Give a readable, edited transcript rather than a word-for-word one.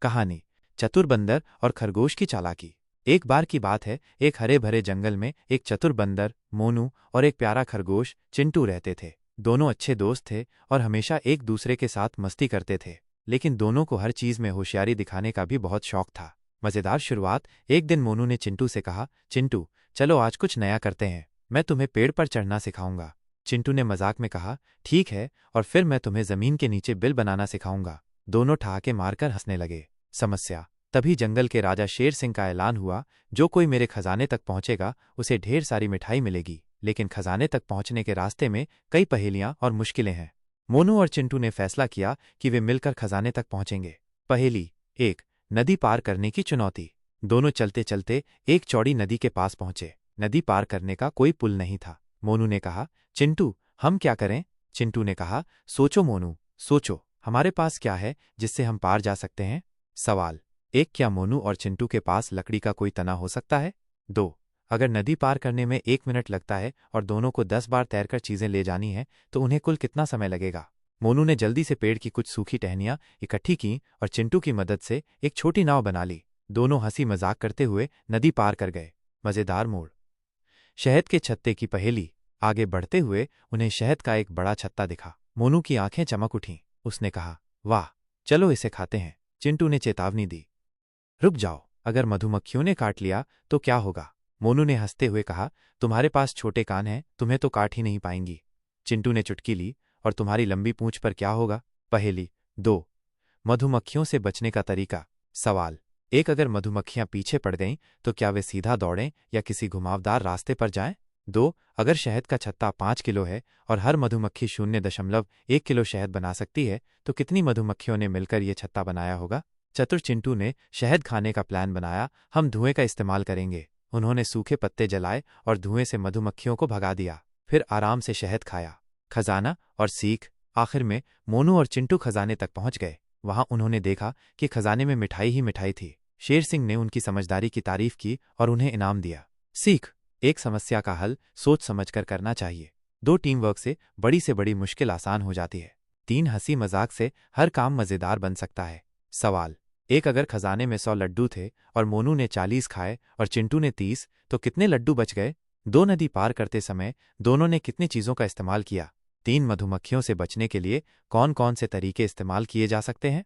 कहानी चतुर बंदर और खरगोश की चालाकी। एक बार की बात है, एक हरे भरे जंगल में एक चतुर बंदर मोनू और एक प्यारा खरगोश चिंटू रहते थे। दोनों अच्छे दोस्त थे और हमेशा एक दूसरे के साथ मस्ती करते थे, लेकिन दोनों को हर चीज में होशियारी दिखाने का भी बहुत शौक था। मजेदार शुरुआत। एक दिन मोनू ने चिंटू से कहा, चिंटू चलो आज कुछ नया करते हैं, मैं तुम्हें पेड़ पर चढ़ना सिखाऊंगा। चिंटू ने मजाक में कहा, ठीक है, और फिर मैं तुम्हें जमीन के नीचे बिल बनाना सिखाऊंगा। दोनों ठहाके मारकर हंसने लगे। समस्या। तभी जंगल के राजा शेर सिंह का ऐलान हुआ, जो कोई मेरे खजाने तक पहुंचेगा उसे ढेर सारी मिठाई मिलेगी, लेकिन खजाने तक पहुंचने के रास्ते में कई पहेलियां और मुश्किलें हैं। मोनू और चिंटू ने फैसला किया कि वे मिलकर खजाने तक पहुंचेंगे। पहेली एक, नदी पार करने की चुनौती। दोनों चलते चलते एक चौड़ी नदी के पास पहुंचे। नदी पार करने का कोई पुल नहीं था। मोनू ने कहा, चिंटू हम क्या करें? चिंटू ने कहा, सोचो मोनू, सोचो, हमारे पास क्या है जिससे हम पार जा सकते हैं? सवाल एक, क्या मोनू और चिंटू के पास लकड़ी का कोई तना हो सकता है? 2, अगर नदी पार करने में 1 मिनट लगता है और दोनों को 10 बार तैरकर चीजें ले जानी है तो उन्हें कुल कितना समय लगेगा? मोनू ने जल्दी से पेड़ की कुछ सूखी टहनियां इकट्ठी की और चिंटू की मदद से एक छोटी नाव बना ली। दोनों हंसी मजाक करते हुए नदी पार कर गए। मजेदार मोड़। शहद के छत्ते की पहेली। आगे बढ़ते हुए उन्हें शहद का एक बड़ा छत्ता दिखा। मोनू की आंखें चमक उठीं। उसने कहा, वाह, चलो इसे खाते हैं। चिंटू ने चेतावनी दी, रुक जाओ, अगर मधुमक्खियों ने काट लिया तो क्या होगा? मोनू ने हंसते हुए कहा, तुम्हारे पास छोटे कान हैं, तुम्हें तो काट ही नहीं पाएंगी। चिंटू ने चुटकी ली, और तुम्हारी लंबी पूंछ पर क्या होगा? पहेली 2, मधुमक्खियों से बचने का तरीका। सवाल एक, अगर मधुमक्खियां पीछे पड़ गईं तो क्या वे सीधा दौड़ें या किसी घुमावदार रास्ते पर जाएं? 2, अगर शहद का छत्ता 5 किलो है और हर मधुमक्खी 0.1 किलो शहद बना सकती है तो कितनी मधुमक्खियों ने मिलकर ये छत्ता बनाया होगा? चतुर चिंटू ने शहद खाने का प्लान बनाया। हम धुएं का इस्तेमाल करेंगे। उन्होंने सूखे पत्ते जलाए और धुएं से मधुमक्खियों को भगा दिया, फिर आराम से शहद खाया। खजाना और सीख। आखिर में मोनू और चिंटू खजाने तक पहुंच गए। वहां उन्होंने देखा कि खजाने में मिठाई ही मिठाई थी। शेर सिंह ने उनकी समझदारी की तारीफ की और उन्हें इनाम दिया। सीख एक, समस्या का हल सोच समझकर करना चाहिए। 2, टीम वर्क से बड़ी मुश्किल आसान हो जाती है। 3, हंसी मजाक से हर काम मजेदार बन सकता है। सवाल एक, अगर खजाने में 100 लड्डू थे और मोनू ने 40 खाए और चिंटू ने 30, तो कितने लड्डू बच गए? 2, नदी पार करते समय दोनों ने कितनी चीजों का इस्तेमाल किया? 3, मधुमक्खियों से बचने के लिए कौन कौन से तरीके इस्तेमाल किए जा सकते हैं?